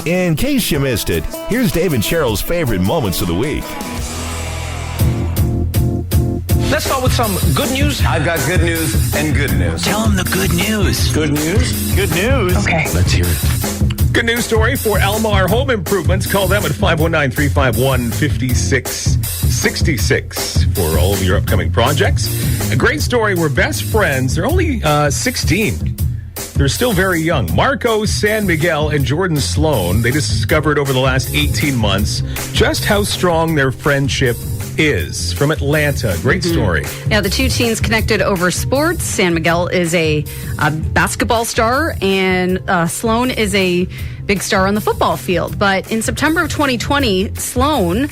In case you missed it, here's Dave and Cheryl's favorite moments of the week. Let's start with some good news. I've got good news and good news. Tell them the good news. Good news? Good news. Okay. Let's hear it. Good news story for Almar Home Improvements. Call them at 519-351-5666 for all of your upcoming projects. A great story. We're best friends. They're only 16. They're still very young. Marco San Miguel and Jordan Sloan, they discovered over the last 18 months just how strong their friendship is. From Atlanta. Great story. Yeah, the two teens connected over sports. San Miguel is a basketball star, and Sloan is a big star on the football field. But in September of 2020, Sloan,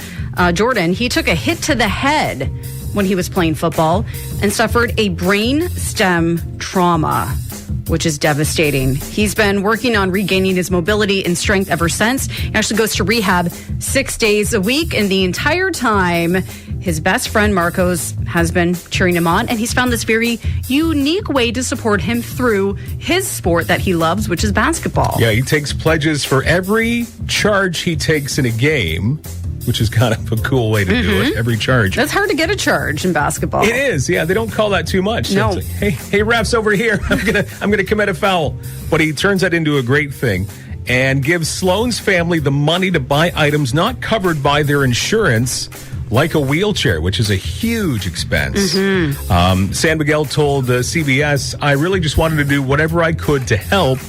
Jordan, he took a hit to the head when he was playing football and suffered a brain stem trauma, which is devastating. He's been working on regaining his mobility and strength ever since. He actually goes to rehab 6 days a week, and the entire time, his best friend Marcos has been cheering him on, and he's found this very unique way to support him through his sport that he loves, which is basketball. Yeah, he takes pledges for every charge he takes in a game, which is kind of a cool way to do it. Every charge. That's hard to get a charge in basketball. It is, yeah. They don't call that too much. No. It's like, hey, refs over here. I'm gonna commit a foul. But he turns that into a great thing and gives Sloan's family the money to buy items not covered by their insurance, like a wheelchair, which is a huge expense. San Miguel told CBS, "I really just wanted to do whatever I could to help.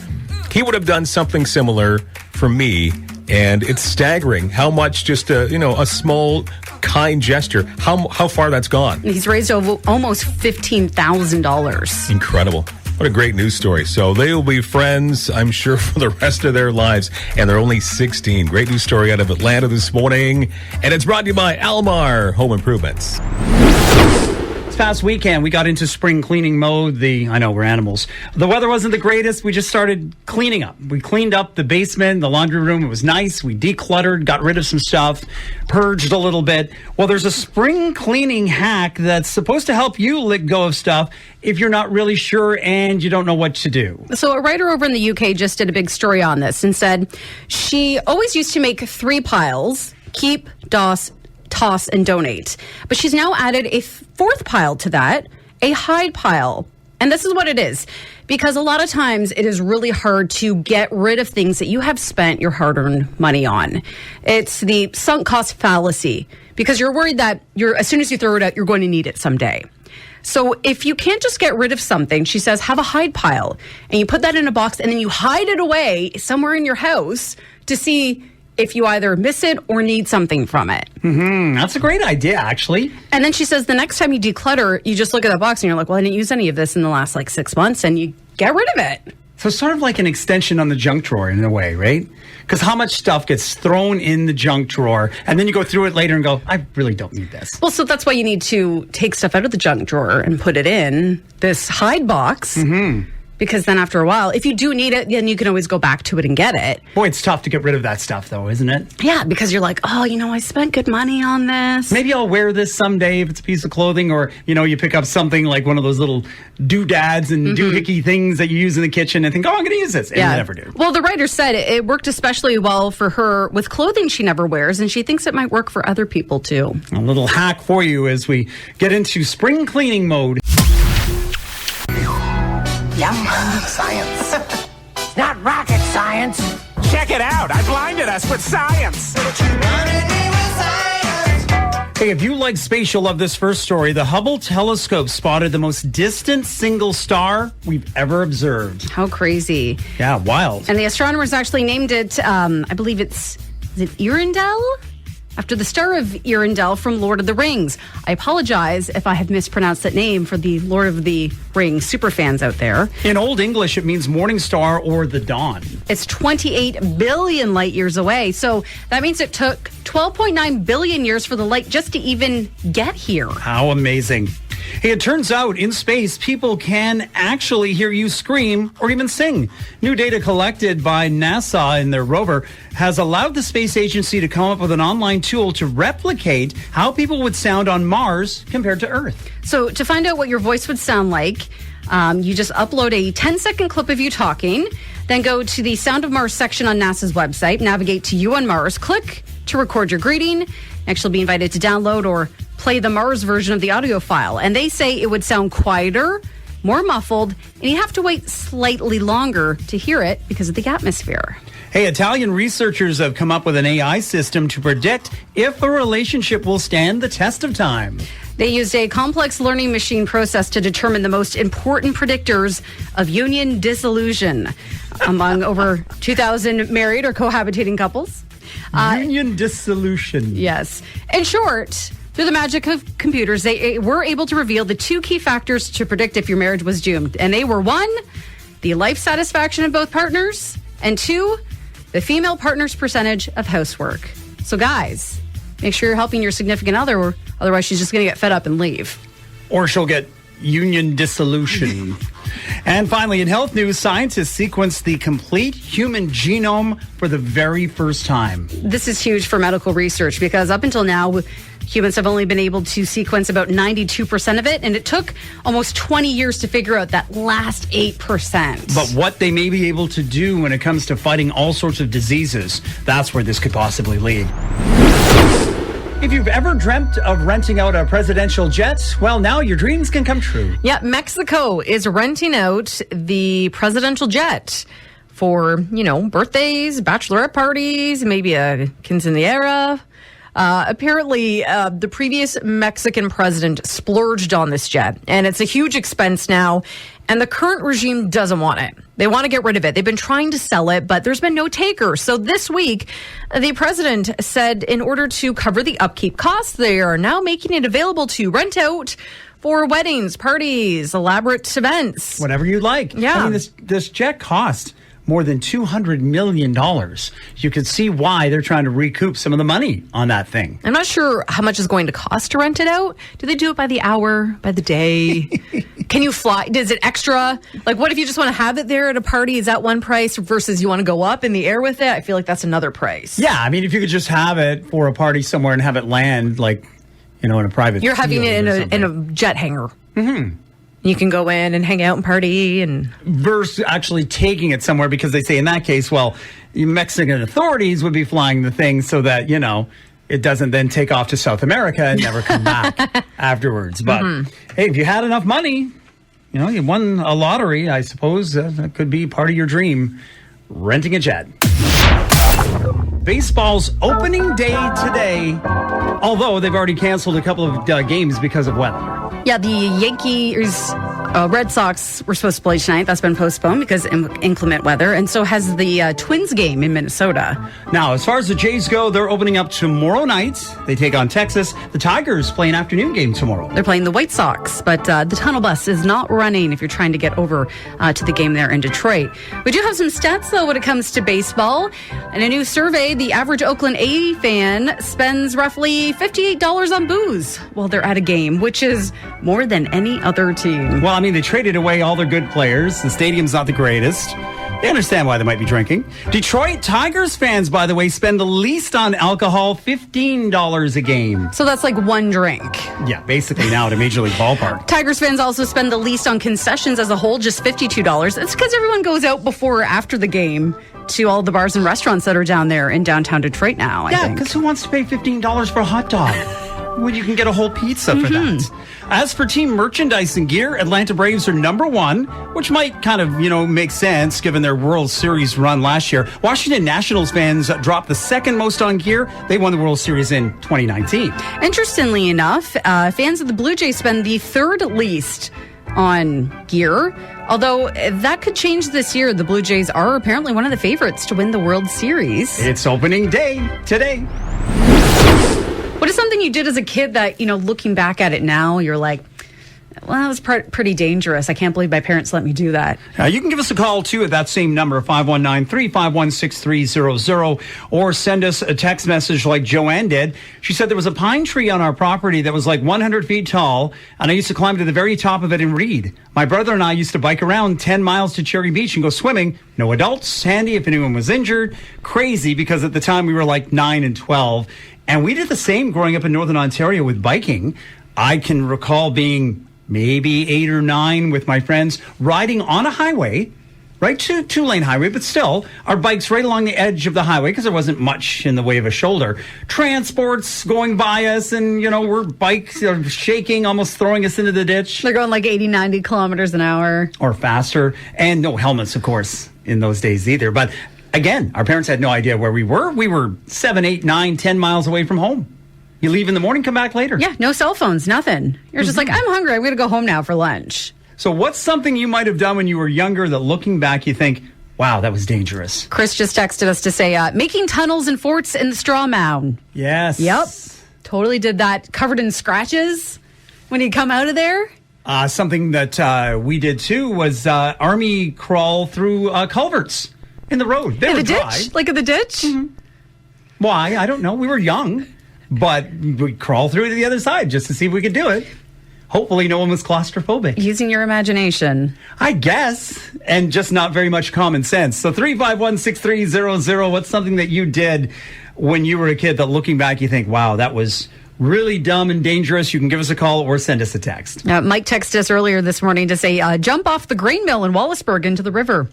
He would have done something similar for me." And it's staggering how much just a small, kind gesture, how far that's gone. He's raised over almost $15,000. Incredible. What a great news story. So they will be friends, I'm sure, for the rest of their lives. And they're only 16. Great news story out of Atlanta this morning. And it's brought to you by Almar Home Improvements. This past weekend, we got into spring cleaning mode. I know we're animals. The weather wasn't the greatest. We just started cleaning up. We cleaned up the basement, the laundry room. It was nice. We decluttered, got rid of some stuff, purged a little bit. Well, there's a spring cleaning hack that's supposed to help you let go of stuff if you're not really sure and you don't know what to do. So a writer over in the UK just did a big story on this and said she always used to make 3 piles: keep, toss, and donate. But she's now added a 4th pile to that, a hide pile. And this is what it is. Because a lot of times it is really hard to get rid of things that you have spent your hard-earned money on. It's the sunk cost fallacy. Because you're worried that as soon as you throw it out, you're going to need it someday. So if you can't just get rid of something, she says, have a hide pile. And you put that in a box and then you hide it away somewhere in your house to see if you either miss it or need something from it. That's a great idea, actually. And then she says the next time you declutter, you just look at that box and you're like, well, I didn't use any of this in the last 6 months, and you get rid of it. So it's sort of like an extension on the junk drawer in a way, right? Because how much stuff gets thrown in the junk drawer, and then you go through it later and go, I really don't need this. Well, so that's why you need to take stuff out of the junk drawer and put it in this hide box. Because then after a while, if you do need it, then you can always go back to it and get it. Boy, it's tough to get rid of that stuff, though, isn't it? Yeah, because you're like, oh, I spent good money on this. Maybe I'll wear this someday if it's a piece of clothing, or, you pick up something like one of those little doodads and doohickey things that you use in the kitchen and think, oh, I'm going to use this. And you never do. Well, the writer said it worked especially well for her with clothing she never wears, and she thinks it might work for other people, too. A little hack for you as we get into spring cleaning mode. Yum. Science. It's not rocket science. Check it out. I blinded us with science. Hey, if you like space, you'll love this first story. The Hubble telescope spotted the most distant single star we've ever observed. How crazy. Yeah, wild. And the astronomers actually named it, I believe is it Earendel? After the star of Earendel from Lord of the Rings. I apologize if I have mispronounced that name for the Lord of the Rings superfans out there. In Old English, it means morning star or the dawn. It's 28 billion light years away. So that means it took 12.9 billion years for the light just to even get here. How amazing. Hey, it turns out in space, people can actually hear you scream or even sing. New data collected by NASA in their rover has allowed the space agency to come up with an online tool to replicate how people would sound on Mars compared to Earth. So to find out what your voice would sound like, You just upload a 10-second clip of you talking, then go to the Sound of Mars section on NASA's website, navigate to You on Mars, click to record your greeting. Next, you'll be invited to download or play the Mars version of the audio file. And they say it would sound quieter, more muffled, and you have to wait slightly longer to hear it because of the atmosphere. Hey, Italian researchers have come up with an AI system to predict if a relationship will stand the test of time. They used a complex learning machine process to determine the most important predictors of union dissolution among over 2,000 married or cohabitating couples. Union dissolution. Yes. In short, through the magic of computers, they were able to reveal the two key factors to predict if your marriage was doomed. And they were 1, the life satisfaction of both partners, and 2, the female partner's percentage of housework. So guys, make sure you're helping your significant other, or otherwise she's just going to get fed up and leave. Or she'll get union dissolution. And finally, in health news, scientists sequenced the complete human genome for the very first time. This is huge for medical research because up until now, humans have only been able to sequence about 92% of it, and it took almost 20 years to figure out that last 8%. But what they may be able to do when it comes to fighting all sorts of diseases, that's where this could possibly lead. If you've ever dreamt of renting out a presidential jet, well, now your dreams can come true. Yeah, Mexico is renting out the presidential jet for, birthdays, bachelorette parties, maybe a quinceañera. Apparently, the previous Mexican president splurged on this jet, and it's a huge expense now, and the current regime doesn't want it. They want to get rid of it. They've been trying to sell it, but there's been no taker. So this week, the president said in order to cover the upkeep costs, they are now making it available to rent out for weddings, parties, elaborate events. Whatever you like. Yeah. I mean, this jet cost more than $200 million. You can see why they're trying to recoup some of the money on that thing. I'm not sure how much it's going to cost to rent it out. Do they do it by the hour, by the day? Can you fly? Is it extra? Like, what if you just want to have it there at a party? Is that one price versus you want to go up in the air with it? I feel like that's another price. Yeah, I mean, if you could just have it for a party somewhere and have it land, like, in a private You're having it in a jet hangar. Mm-hmm. You can go in and hang out and party and versus actually taking it somewhere, because they say in that case, well, Mexican authorities would be flying the thing so that, it doesn't then take off to South America and never come back afterwards. But hey, if you had enough money, you won a lottery, I suppose that could be part of your dream, renting a jet. Baseball's opening day today, although they've already canceled a couple of games because of weather. Yeah, the Yankees, Red Sox were supposed to play tonight. That's been postponed because of inclement weather. And so has the Twins game in Minnesota. Now, as far as the Jays go, they're opening up tomorrow night. They take on Texas. The Tigers play an afternoon game tomorrow. They're playing the White Sox, but the tunnel bus is not running if you're trying to get over to the game there in Detroit. We do have some stats, though, when it comes to baseball. In a new survey, the average Oakland A fan spends roughly $58 on booze while they're at a game, which is more than any other team. Well, I mean, they traded away all their good players. The stadium's not the greatest. They understand why they might be drinking. Detroit Tigers fans, by the way, spend the least on alcohol, $15 a game. So that's like one drink. Yeah, basically now at a Major League ballpark. Tigers fans also spend the least on concessions as a whole, just $52. It's because everyone goes out before or after the game to all the bars and restaurants that are down there in downtown Detroit now, I think. Yeah, because who wants to pay $15 for a hot dog? Well, you can get a whole pizza for that. As for team merchandise and gear, Atlanta Braves are number one, which might kind of, make sense given their World Series run last year. Washington Nationals fans dropped the second most on gear. They won the World Series in 2019. Interestingly enough, fans of the Blue Jays spend the third least on gear. Although that could change this year. The Blue Jays are apparently one of the favorites to win the World Series. It's opening day today. What is something you did as a kid that, looking back at it now, you're like, well, that was pretty dangerous. I can't believe my parents let me do that. You can give us a call, too, at that same number, 519-351-6300, or send us a text message like Joanne did. She said there was a pine tree on our property that was like 100 feet tall, and I used to climb to the very top of it and read. My brother and I used to bike around 10 miles to Cherry Beach and go swimming. No adults handy if anyone was injured. Crazy, because at the time we were like 9 and 12. And we did the same growing up in Northern Ontario with biking. I can recall being maybe 8 or 9 with my friends riding on a highway, right? Two-lane highway, but still, our bikes right along the edge of the highway because there wasn't much in the way of a shoulder. Transports going by us, and, we're bikes are shaking, almost throwing us into the ditch. They're going like 80, 90 kilometers an hour. Or faster. And no helmets, of course, in those days either. But again, our parents had no idea where we were. We were 7, 8, 9, 10 miles away from home. You leave in the morning, come back later. Yeah, no cell phones, nothing. You're just like, I'm hungry. I'm going to go home now for lunch. So what's something you might have done when you were younger that looking back you think, wow, that was dangerous? Chris just texted us to say, making tunnels and forts in the straw mound. Yes. Yep. Totally did that. Covered in scratches when you come out of there. Something that we did too was army crawl through culverts in the road. They in were the dry. ditch? Like in the ditch? Mm-hmm. Why? I don't know. We were young. But we'd crawl through to the other side just to see if we could do it. Hopefully no one was claustrophobic. Using your imagination. I guess. And just not very much common sense. So 351-6300, what's something that you did when you were a kid that looking back you think, wow, that was really dumb and dangerous? You can give us a call or send us a text. Mike texted us earlier this morning to say, jump off the grain mill in Wallaceburg into the river.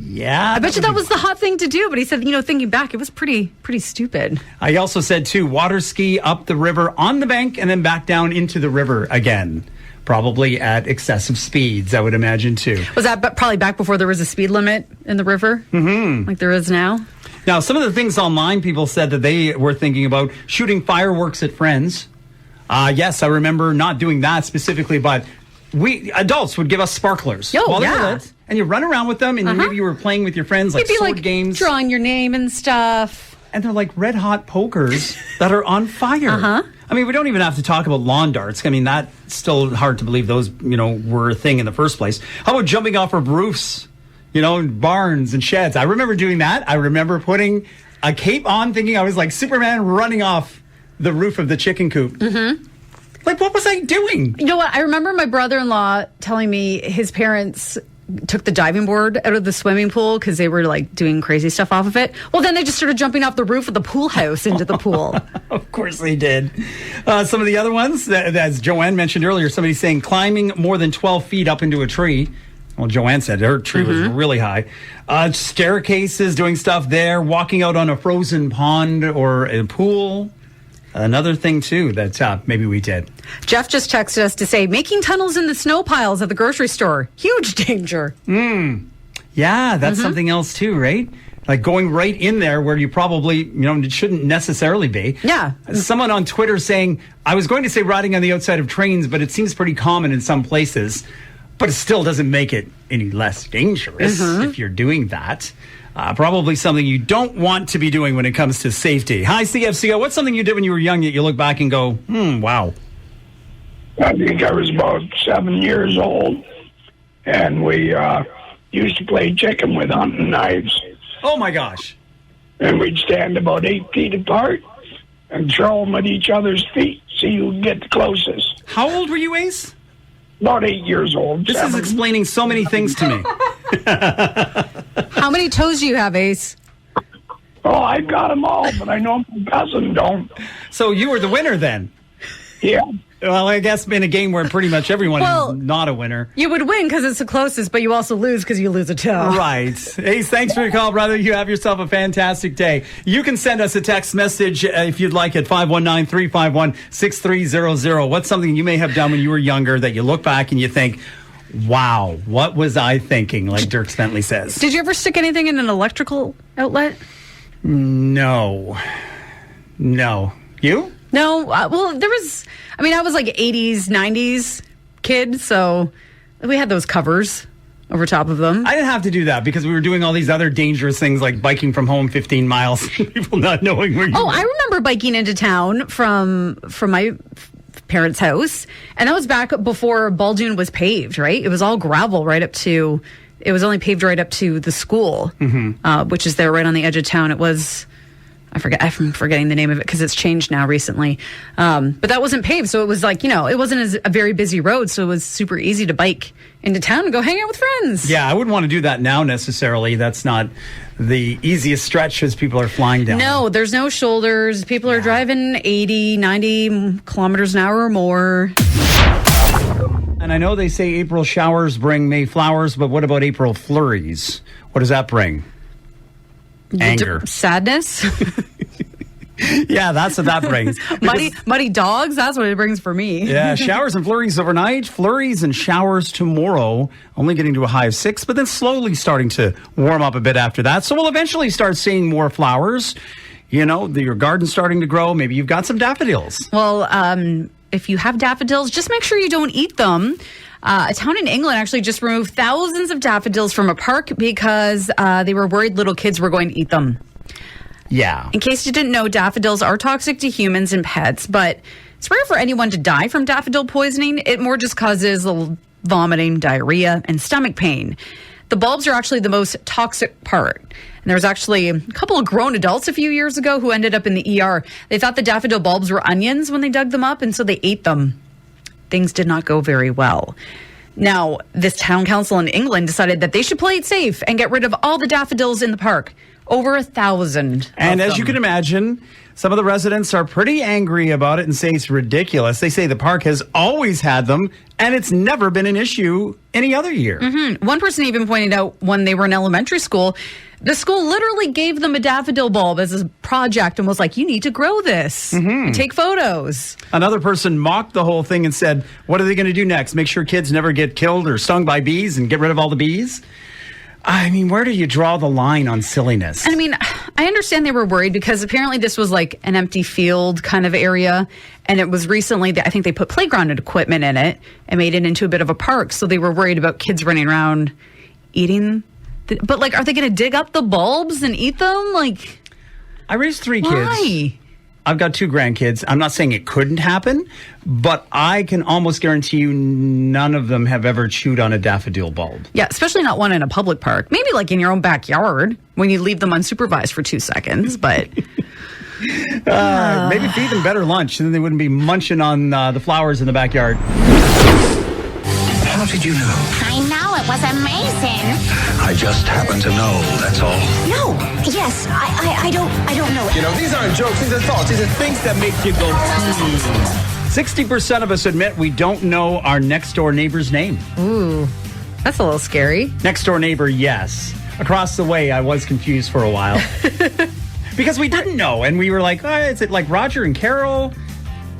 Yeah. I bet you that was the hot thing to do. But he said, thinking back, it was pretty stupid. I also said, too, water ski up the river on the bank and then back down into the river again. Probably at excessive speeds, I would imagine, too. Was that probably back before there was a speed limit in the river? Mm-hmm. Like there is now? Now, some of the things online, people said that they were thinking about shooting fireworks at friends. Yes, I remember not doing that specifically, but we adults would give us sparklers while they were lit. And you run around with them, and maybe you were playing with your friends, like sword like games. Drawing your name and stuff. And they're like red hot pokers that are on fire. I mean, we don't even have to talk about lawn darts. I mean, that's still hard to believe those, were a thing in the first place. How about jumping off of roofs, barns and sheds? I remember doing that. I remember putting a cape on, thinking I was like Superman running off the roof of the chicken coop. Mm-hmm. Like, what was I doing? You know what? I remember my brother-in-law telling me his parents took the diving board out of the swimming pool because they were like doing crazy stuff off of it. Well, then they just started jumping off the roof of the pool house into the pool. Of course they did. Some of the other ones, as Joanne mentioned earlier, somebody's saying climbing more than 12 feet up into a tree. Well, Joanne said her tree was really high. Staircases, doing stuff there, walking out on a frozen pond or a pool. Another thing, too, that maybe we did. Jeff just texted us to say, making tunnels in the snow piles at the grocery store. Huge danger. Yeah, that's something else, too, right? Like going right in there where you probably, it shouldn't necessarily be. Yeah. Someone on Twitter saying, I was going to say riding on the outside of trains, but it seems pretty common in some places. But it still doesn't make it any less dangerous if you're doing that. Probably something you don't want to be doing when it comes to safety. Hi, CFCO. What's something you did when you were young that you look back and go, wow? I think I was about 7 years old, and we used to play chicken with hunting knives. Oh, my gosh. And we'd stand about 8 feet apart and throw them at each other's feet, see who would get the closest. How old were you, Ace? About 8 years old. This is explaining so many things to me. How many toes do you have, Ace? Oh, I've got them all, but I know my cousin don't. So you were the winner then? Yeah. Well, I guess in a game where pretty much everyone is not a winner. You would win because it's the closest, but you also lose because you lose a toe. Right. Ace, thanks for your call, brother. You have yourself a fantastic day. You can send us a text message if you'd like at 519-351-6300. What's something you may have done when you were younger that you look back and you think, wow, what was I thinking, like Dirk Bentley says. Did you ever stick anything in an electrical outlet? No. You? No. Well, there was, I was like 80s, 90s kid, so we had those covers over top of them. I didn't have to do that because we were doing all these other dangerous things like biking from home 15 miles, people not knowing where you were. I remember biking into town from my parents' house, and that was back before Baldoon was paved, right? It was all gravel right up to, it was only paved right up to the school, which is there right on the edge of town. It was, I'm forgetting the name of it because it's changed now recently. But that wasn't paved, so it was like, it wasn't a very busy road, so it was super easy to bike into town and go hang out with friends. Yeah, I wouldn't want to do that now necessarily. That's not the easiest stretch as people are flying down. No, there's no shoulders. People are driving 80, 90 kilometers an hour or more. And And I know they say April showers bring May flowers, but what about April flurries? What does that bring? Anger. Sadness. Yeah, that's what that brings. Muddy dogs, that's what it brings for me. Yeah, showers and flurries overnight, flurries and showers tomorrow, only getting to a high of 6, but then slowly starting to warm up a bit after that. So we'll eventually start seeing more flowers. You know, your garden's starting to grow. Maybe you've got some daffodils. Well, if you have daffodils, just make sure you don't eat them. A town in England actually just removed thousands of daffodils from a park because they were worried little kids were going to eat them. Yeah. In case you didn't know, daffodils are toxic to humans and pets, but it's rare for anyone to die from daffodil poisoning. It more just causes vomiting, diarrhea, and stomach pain. The bulbs are actually the most toxic part. And there was actually a couple of grown adults a few years ago who ended up in the ER. They thought the daffodil bulbs were onions when they dug them up, and so they ate them. Things did not go very well. Now, this town council in England decided that they should play it safe and get rid of all the daffodils in the park. Over 1,000. And as you can imagine, some of the residents are pretty angry about it and say it's ridiculous. They say the park has always had them, and it's never been an issue any other year. Mm-hmm. One person even pointed out when they were in elementary school, the school literally gave them a daffodil bulb as a project and was like, you need to grow this. Mm-hmm. Take photos. Another person mocked the whole thing and said, what are they going to do next? Make sure kids never get killed or stung by bees and get rid of all the bees? I mean, where do you draw the line on silliness? And I mean, I understand they were worried because apparently this was like an empty field kind of area. And it was recently that I think they put playground equipment in it and made it into a bit of a park. So they were worried about kids running around eating. But like, are they going to dig up the bulbs and eat them? Like, I raised 3 kids. Why? I've got 2 grandkids. I'm not saying it couldn't happen, but I can almost guarantee you none of them have ever chewed on a daffodil bulb. Yeah, especially not one in a public park. Maybe like in your own backyard when you leave them unsupervised for 2 seconds, but... Maybe feed them better lunch, and then they wouldn't be munching on the flowers in the backyard. How did you know? I know, it was amazing. I just happen to know, that's all. No, yes, I don't know. You know, these aren't jokes, these are thoughts. These are things that make you go, 60% of us admit we don't know our next door neighbor's name. Ooh, that's a little scary. Next door neighbor, yes. Across the way, I was confused for a while. Because we didn't know, and we were like, oh, is it like Roger and Carol?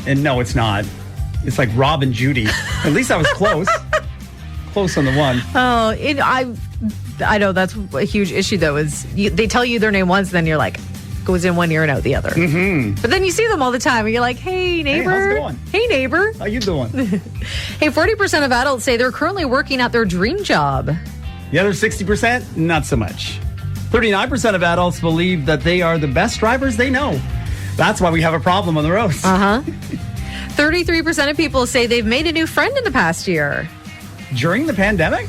And no, it's not. It's like Rob and Judy. At least I was close. Close on the one. Oh, I know that's a huge issue, though, is they tell you their name once, then you're like, goes in one ear and out the other. Mm-hmm. But then you see them all the time, and you're like, hey, neighbor. Hey, how's it going? Hey, neighbor. How you doing? Hey, 40% of adults say they're currently working at their dream job. The other 60%, not so much. 39% of adults believe that they are the best drivers they know. That's why we have a problem on the roads. Uh-huh. 33% of people say they've made a new friend in the past year. During the pandemic?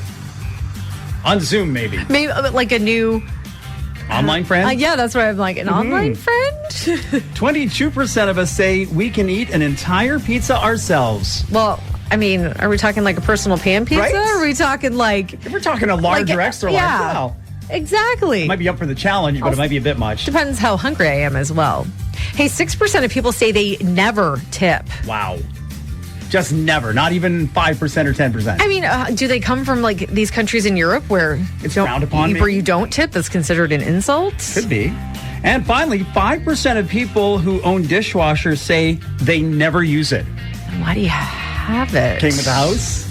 On Zoom, maybe. Maybe like a new... Online friend? Yeah, that's what I'm like. An online friend? 22% of us say we can eat an entire pizza ourselves. Well, I mean, are we talking like a personal pan pizza? Right? Or are we talking like... If we're talking a large or extra large, wow. Exactly. It might be up for the challenge, but it might be a bit much. Depends how hungry I am as well. Hey, 6% of people say they never tip. Wow. Just never. Not even 5% or 10%. I mean, do they come from like these countries in Europe where it's frowned upon? Where you don't tip? That's considered an insult? Could be. And finally, 5% of people who own dishwashers say they never use it. Why do you have it? Came with the house?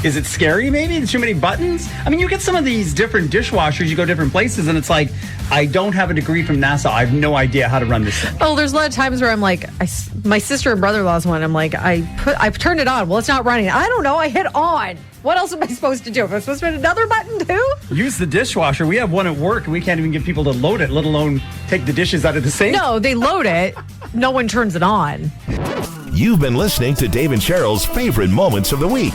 Is it scary, maybe? Too many buttons? I mean, you get some of these different dishwashers, you go different places, and it's like, I don't have a degree from NASA. I have no idea how to run this thing. Oh, there's a lot of times where I'm like, my sister and brother-in-law's one, I'm like, I've turned it on. Well, it's not running. I don't know. I hit on. What else am I supposed to do? Am I supposed to hit another button, too? Use the dishwasher. We have one at work, and we can't even get people to load it, let alone take the dishes out of the sink. No, they load it. No one turns it on. You've been listening to Dave and Cheryl's favorite moments of the week.